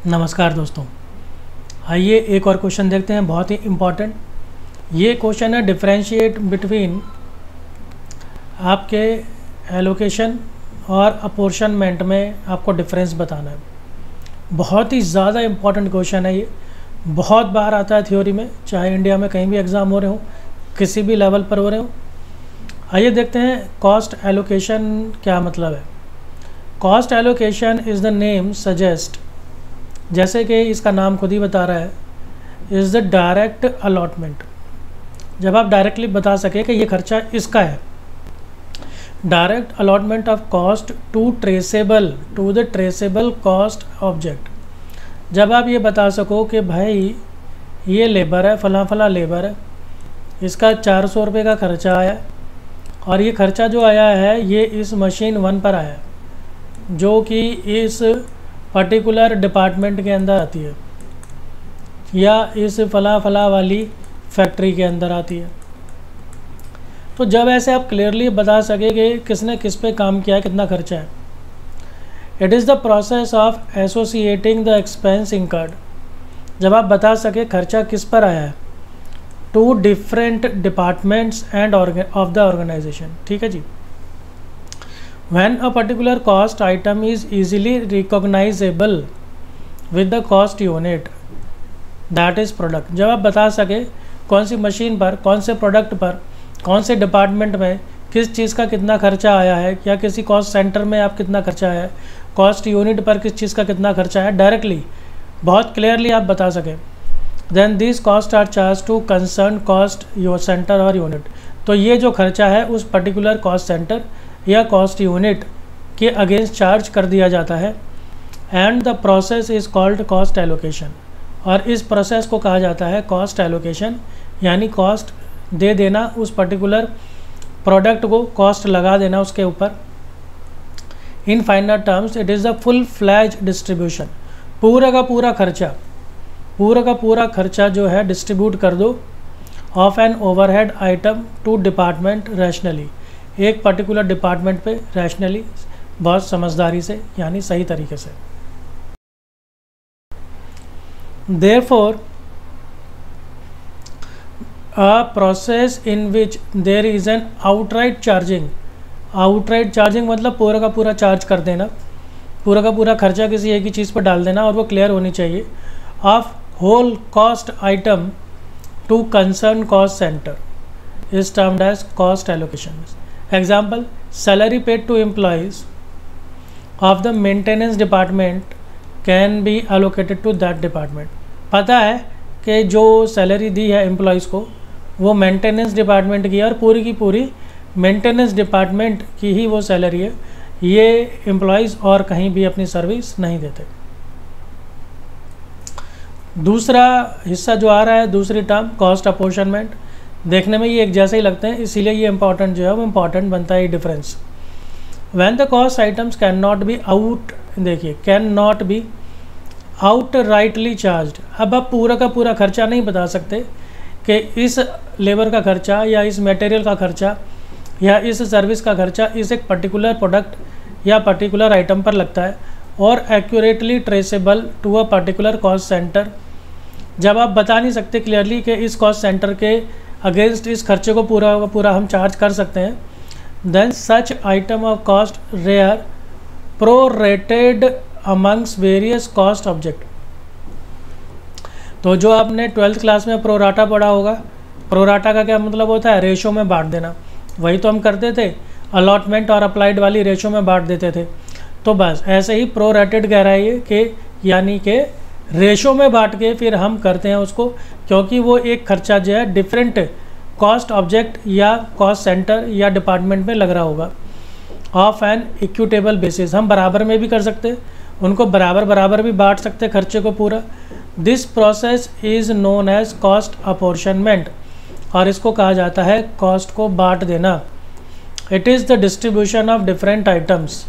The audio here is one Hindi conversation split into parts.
नमस्कार दोस्तों, आइए एक और क्वेश्चन देखते हैं, बहुत ही इम्पॉर्टेंट। ये क्वेश्चन है डिफरेंशिएट बिटवीन आपके एलोकेशन और अपोर्शनमेंट में आपको डिफरेंस बताना है। बहुत ही ज़्यादा इम्पॉर्टेंट क्वेश्चन है ये, बहुत बार आता है थ्योरी में, चाहे इंडिया में कहीं भी एग्ज़ाम हो रहे हो, किसी भी लेवल पर हो रहे हो। आइए देखते हैं कॉस्ट एलोकेशन क्या मतलब है। Cost allocation is the name suggest, जैसे कि इसका नाम खुद ही बता रहा है, इज़ द डायरेक्ट अलॉटमेंट। जब आप डायरेक्टली बता सके कि ये खर्चा इसका है, direct allotment of cost to the traceable cost object. जब आप ये बता सको कि भाई ये लेबर है, फला फला लेबर है, इसका 400 रुपये का खर्चा आया और ये खर्चा जो आया है ये इस मशीन 1 पर आया, जो कि इस पर्टिकुलर डिपार्टमेंट के अंदर आती है या इस फला फला वाली फैक्ट्री के अंदर आती है। तो जब ऐसे आप क्लियरली बता सके कि किसने किस पे काम किया है, कितना खर्चा है। It is the process of associating the expense incurred. जब आप बता सके खर्चा किस पर आया है, to different departments and of the organization. ठीक है जी। When a particular cost item is easily recognizable with the cost unit, that is product। जब आप बता सके कौन सी मशीन पर, कौन से प्रोडक्ट पर, कौन से डिपार्टमेंट में किस चीज़ का कितना खर्चा आया है, या किसी कॉस्ट सेंटर में आप कितना खर्चा है, कॉस्ट यूनिट पर किस चीज़ का कितना खर्चा है, डायरेक्टली बहुत क्लियरली आप बता सकें, then this cost are charge to concern cost your centre और यूनिट। तो ये जो खर्चा है उस पर्टिकुलर कॉस्ट सेंटर या कॉस्ट यूनिट के अगेंस्ट चार्ज कर दिया जाता है। And the process is called cost allocation. और इस प्रोसेस को कहा जाता है कॉस्ट एलोकेशन, यानी कॉस्ट दे देना, उस पर्टिकुलर प्रोडक्ट को कॉस्ट लगा देना उसके ऊपर। In final terms it is the full fledge distribution. पूरा का पूरा खर्चा जो है डिस्ट्रीब्यूट कर दो of an overhead item to department rationally, एक पर्टिकुलर डिपार्टमेंट पे रैशनली, बहुत समझदारी से, यानी सही तरीके से। Therefore a process in which there is an outright charging मतलब पूरा का पूरा चार्ज कर देना, पूरा का पूरा खर्चा किसी एक ही चीज़ पर डाल देना और वो क्लियर होनी चाहिए, of whole cost item to concern cost centre is termed as cost allocation. Example, salary paid to employees of the maintenance department can be allocated to that department। पता है कि जो सैलरी दी है एम्प्लॉयज़ को वो मेंटेनेंस डिपार्टमेंट की है और पूरी की पूरी मेंटेनेंस डिपार्टमेंट की ही वो सैलरी है, ये एम्प्लॉयज़ और कहीं भी अपनी सर्विस नहीं देते। दूसरा हिस्सा जो आ रहा है, दूसरी टर्म कॉस्ट अपोर्शनमेंट, देखने में ये एक जैसे ही लगते हैं, इसीलिए ये इंपॉर्टेंट जो है वो इंपॉर्टेंट बनता है difference. When the cost items can not be out rightly charged. अब आप पूरा का पूरा खर्चा नहीं बता सकते कि इस लेबर का खर्चा या इस मटेरियल का खर्चा या इस सर्विस का खर्चा इस एक पर्टिकुलर प्रोडक्ट या पर्टिकुलर आइटम पर लगता है और accurately traceable to a particular cost centre. जब आप बता नहीं सकते क्लियरली कि इस कॉस्ट सेंटर के अगेंस्ट इस खर्चे को पूरा हम चार्ज कर सकते हैं, then such item of cost are prorated amongst various cost object. तो जो आपने 12th क्लास में प्रोराटा पढ़ा होगा, प्रोराटा का क्या मतलब होता है, रेशो में बांट देना। वही तो हम करते थे, अलॉटमेंट और अप्लाइड वाली रेशो में बांट देते थे। तो बस ऐसे ही प्रोरेटेड कह रहा है ये कि यानी कि रेशो में बांट के फिर हम करते हैं उसको, क्योंकि वो एक खर्चा जो है डिफरेंट कॉस्ट ऑब्जेक्ट या कॉस्ट सेंटर या डिपार्टमेंट में लग रहा होगा। ऑफ एन इक्विटेबल बेसिस, हम बराबर में भी कर सकते, उनको बराबर भी बांट सकते खर्चे को पूरा। This process is known as cost apportionment, और इसको कहा जाता है कॉस्ट को बांट देना। It is the distribution of different items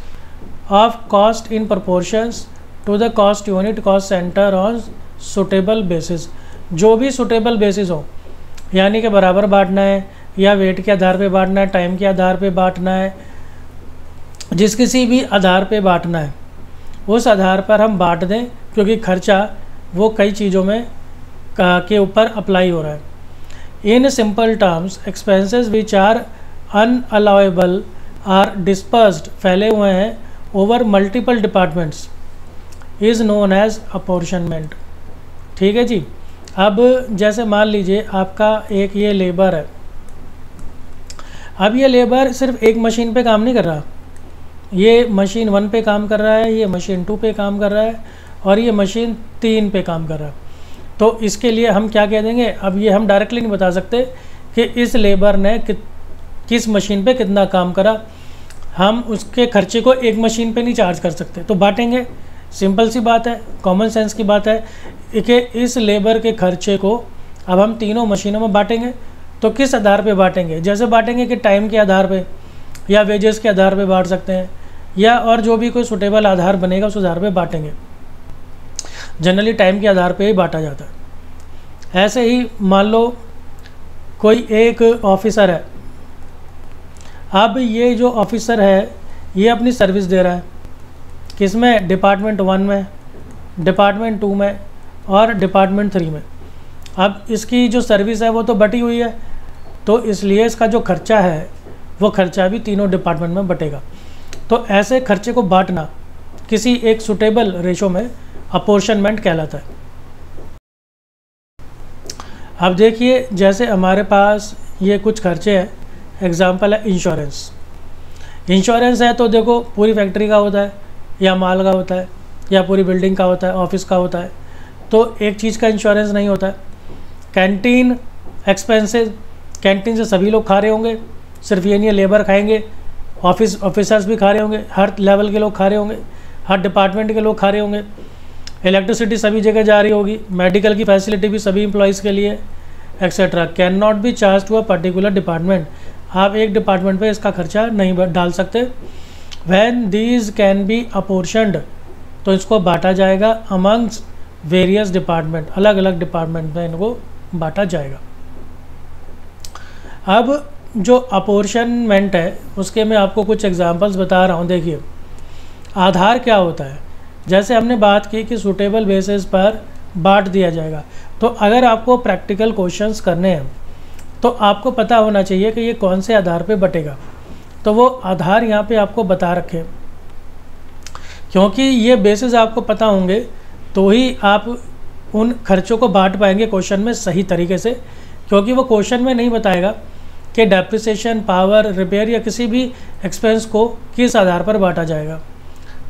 of cost in proportions to the cost unit cost centre on suitable basis. जो भी सुटेबल बेसिस हो, यानी कि बराबर बांटना है या वेट के आधार पे बांटना है, टाइम के आधार पे बांटना है, जिस किसी भी आधार पे बांटना है उस आधार पर हम बांट दें, क्योंकि खर्चा वो कई चीज़ों में के ऊपर अप्लाई हो रहा है। In simple terms, expenses which are unallowable are dispersed, फैले हुए हैं over multiple departments, is known as apportionment. ठीक है जी। अब जैसे मान लीजिए आपका एक ये लेबर है, अब ये लेबर सिर्फ एक मशीन पे काम नहीं कर रहा, ये मशीन 1 पे काम कर रहा है, ये मशीन 2 पे काम कर रहा है और ये मशीन 3 पे काम कर रहा है। तो इसके लिए हम क्या कह देंगे, अब ये हम डायरेक्टली नहीं बता सकते कि इस लेबर ने किस मशीन पे कितना काम करा, हम उसके खर्चे को एक मशीन पे नहीं चार्ज कर सकते, तो बांटेंगे। सिंपल सी बात है, कॉमन सेंस की बात है कि इस लेबर के खर्चे को अब हम तीनों मशीनों में बांटेंगे। तो किस आधार पे बांटेंगे, जैसे बांटेंगे कि टाइम के आधार पे या वेजेस के आधार पे बांट सकते हैं, या और जो भी कोई सुटेबल आधार बनेगा उस आधार पे बांटेंगे। जनरली टाइम के आधार पे ही बांटा जाता है। ऐसे ही मान लो कोई एक ऑफिसर है, अब ये जो ऑफिसर है ये अपनी सर्विस दे रहा है, किसमें, डिपार्टमेंट 1 में, डिपार्टमेंट 2 में और डिपार्टमेंट 3 में। अब इसकी जो सर्विस है वो तो बटी हुई है, तो इसलिए इसका जो खर्चा है वो खर्चा भी तीनों डिपार्टमेंट में बटेगा। तो ऐसे खर्चे को बांटना किसी एक सुटेबल रेशो में अपॉर्शनमेंट कहलाता है। अब देखिए जैसे हमारे पास ये कुछ खर्चे हैं, एग्जाम्पल है इंश्योरेंस। इंश्योरेंस है तो देखो पूरी फैक्ट्री का होता है या माल का होता है या पूरी बिल्डिंग का होता है, ऑफिस का होता है, तो एक चीज़ का इंश्योरेंस नहीं होता है। कैंटीन एक्सपेंसेस, कैंटीन से सभी लोग खा रहे होंगे, सिर्फ ये नहीं है लेबर खाएंगे, ऑफिसर्स भी खा रहे होंगे, हर लेवल के लोग खा रहे होंगे, हर डिपार्टमेंट के लोग खा रहे होंगे। इलेक्ट्रिसिटी सभी जगह जा रही होगी, मेडिकल की फैसिलिटी भी सभी एम्प्लॉयज़ के लिए, etcetera. Can not be charge to a particular department, आप एक डिपार्टमेंट पे इसका खर्चा नहीं डाल सकते। When these can be apportioned, तो इसको बांटा जाएगा अमंग्स वेरियस डिपार्टमेंट, अलग अलग डिपार्टमेंट में इनको बांटा जाएगा। अब जो अपोर्शनमेंट है उसके मैं आपको कुछ एग्जांपल्स बता रहा हूँ। देखिए आधार क्या होता है, जैसे हमने बात की कि सूटेबल बेसिस पर बांट दिया जाएगा, तो अगर आपको प्रैक्टिकल क्वेश्चंस करने हैं तो आपको पता होना चाहिए कि ये कौन से आधार पे बटेगा। तो वो आधार यहाँ पे आपको बता रखे, क्योंकि ये बेसिस आपको पता होंगे तो ही आप उन खर्चों को बांट पाएंगे क्वेश्चन में सही तरीके से, क्योंकि वो क्वेश्चन में नहीं बताएगा कि डेप्रिसिएशन, पावर, रिपेयर या किसी भी एक्सपेंस को किस आधार पर बांटा जाएगा।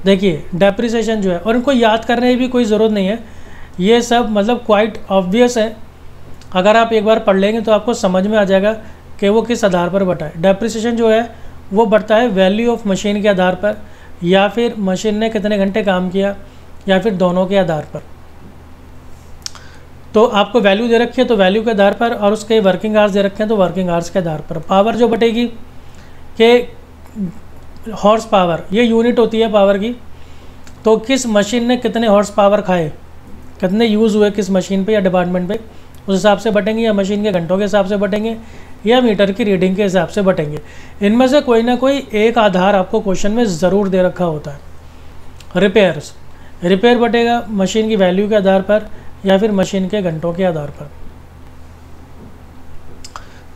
देखिए डेप्रिसिएशन जो है, और इनको याद करने की भी कोई ज़रूरत नहीं है, ये सब मतलब क्वाइट ऑब्वियस है, अगर आप एक बार पढ़ लेंगे तो आपको समझ में आ जाएगा कि वो किस आधार पर बटा है। डेप्रिसिएशन जो है वो बढ़ता है वैल्यू ऑफ मशीन के आधार पर, या फिर मशीन ने कितने घंटे काम किया, या फिर दोनों के आधार पर। तो आपको वैल्यू दे रखी है तो वैल्यू के आधार पर, और उसके वर्किंग आवर्स दे रखे हैं तो वर्किंग आवर्स के आधार पर। पावर जो बटेगी कि हॉर्स पावर, ये यूनिट होती है पावर की, तो किस मशीन ने कितने हॉर्स पावर खाए, कितने यूज़ हुए किस मशीन पे या डिपार्टमेंट पे, उस हिसाब से बटेंगे, या मशीन के घंटों के हिसाब से बटेंगे, या मीटर की रीडिंग के हिसाब से बटेंगे। इनमें से कोई ना कोई एक आधार आपको क्वेश्चन में ज़रूर दे रखा होता है। रिपेयर्स, रिपेयर बटेगा मशीन की वैल्यू के आधार पर या फिर मशीन के घंटों के आधार पर।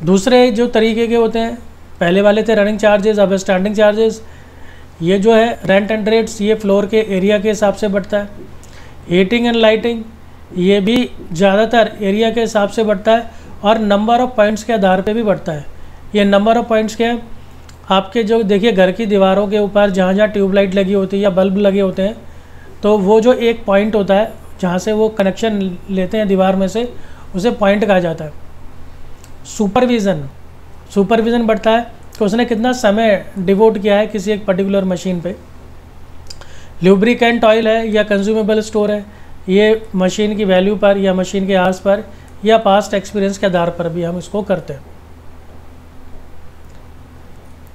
दूसरे जो तरीके के होते हैं, पहले वाले थे रनिंग चार्जेस, अब स्टैंडिंग चार्जेस। ये जो है रेंट एंड रेट्स, ये फ्लोर के एरिया के हिसाब से बढ़ता है। हीटिंग एंड लाइटिंग, ये भी ज़्यादातर एरिया के हिसाब से बढ़ता है, और नंबर ऑफ़ पॉइंट्स के आधार पे भी बढ़ता है। ये नंबर ऑफ़ पॉइंट्स क्या है, आपके जो देखिए घर की दीवारों के ऊपर जहाँ जहाँ ट्यूबलाइट लगी होती है या बल्ब लगे होते हैं, तो वो जो एक पॉइंट होता है जहाँ से वो कनेक्शन लेते हैं दीवार में से, उसे पॉइंट कहा जाता है। सुपरविज़न, सुपरविज़न बढ़ता है कि उसने कितना समय डिवोट किया है किसी एक पर्टिकुलर मशीन पे। लुब्रिकेंट ऑयल है या कंज्यूमेबल स्टोर है, ये मशीन की वैल्यू पर या मशीन के आर्स पर या पास्ट एक्सपीरियंस के आधार पर भी हम इसको करते हैं।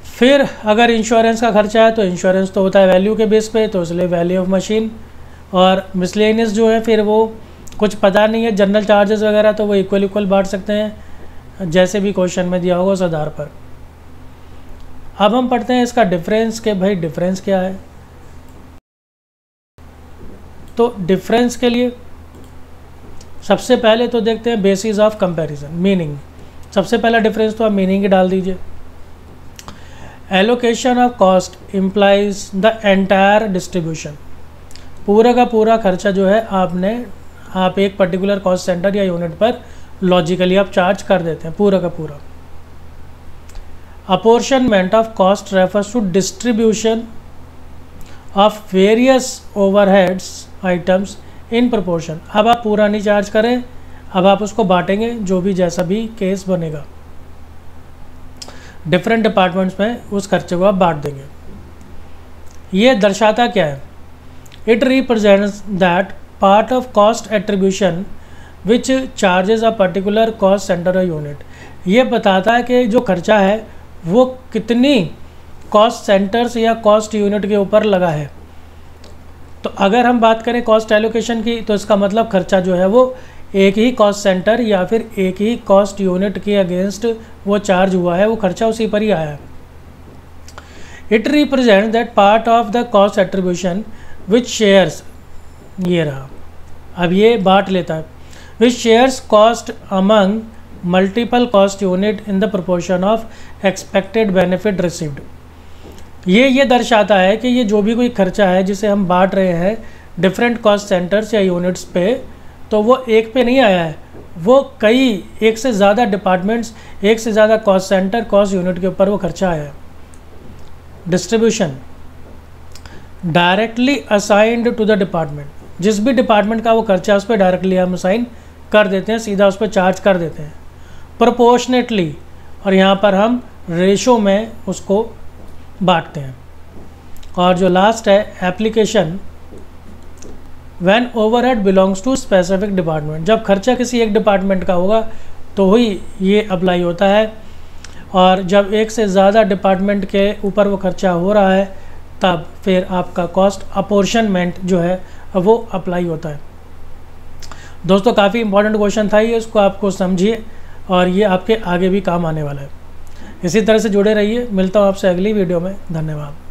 फिर अगर इंश्योरेंस का खर्चा है तो इंश्योरेंस तो होता है वैल्यू के बेस पे, तो इसलिए वैल्यू ऑफ मशीन। और मिसलेनियस जो है फिर वो कुछ पता नहीं है, जनरल चार्जेस वगैरह तो वो इक्वल बांट सकते हैं जैसे भी क्वेश्चन में दिया होगा उस आधार पर। अब हम पढ़ते हैं इसका डिफरेंस, के भाई डिफरेंस क्या है। तो डिफरेंस के लिए सबसे पहले तो देखते हैं बेसिस ऑफ कंपैरिजन, मीनिंग। सबसे पहला डिफरेंस तो आप मीनिंग ही डाल दीजिए। Allocation of cost implies the entire distribution, पूरा का पूरा खर्चा जो है आप एक पर्टिकुलर कॉस्ट सेंटर या यूनिट पर लॉजिकली आप चार्ज कर देते हैं, पूरा का पूरा। Apportionment of cost refers to distribution of various overheads items in proportion. अब आप पूरा नहीं चार्ज करें, अब आप उसको बांटेंगे, जो भी जैसा भी केस बनेगा डिफरेंट डिपार्टमेंट्स में उस खर्चे को आप बांट देंगे। ये दर्शाता क्या है? It represents that part of cost attribution which charges a particular cost centre और यूनिट। ये बताता है कि जो खर्चा है वो कितनी कॉस्ट सेंटर्स या कॉस्ट यूनिट के ऊपर लगा है। तो अगर हम बात करें कॉस्ट एलोकेशन की, तो इसका मतलब खर्चा जो है वो एक ही कॉस्ट सेंटर या फिर एक ही कॉस्ट यूनिट के अगेंस्ट वो चार्ज हुआ है, वो खर्चा उसी पर ही आया है। It represent that part of the cost attribution which shares, ये रहा, अब ये बांट लेता है, which shares cost among multiple cost unit in the proportion of expected benefit received. ये दर्शाता है कि ये जो भी कोई खर्चा है जिसे हम बांट रहे हैं डिफरेंट कॉस्ट सेंटर्स या यूनिट्स पे, तो वो एक पे नहीं आया है, वो कई एक से ज़्यादा डिपार्टमेंट्स, एक से ज़्यादा कॉस्ट सेंटर, कॉस्ट यूनिट के ऊपर वो खर्चा आया है। Distribution directly assigned to the department, जिस भी डिपार्टमेंट का वो खर्चा उस पर डायरेक्टली हम असाइन कर देते हैं, सीधा उस पर चार्ज कर देते हैं। प्रोपोर्शनेटली, और यहाँ पर हम रेशो में उसको बांटते हैं। और जो लास्ट है application, when overhead belongs to specific department, जब खर्चा किसी एक डिपार्टमेंट का होगा तो ही ये अप्लाई होता है, और जब एक से ज़्यादा डिपार्टमेंट के ऊपर वो खर्चा हो रहा है तब फिर आपका कॉस्ट अपोर्शनमेंट जो है वो अप्लाई होता है। दोस्तों काफ़ी इंपॉर्टेंट क्वेश्चन था ये, इसको आपको समझिए और ये आपके आगे भी काम आने वाला है। इसी तरह से जुड़े रहिए, मिलता हूँ आपसे अगली वीडियो में। धन्यवाद।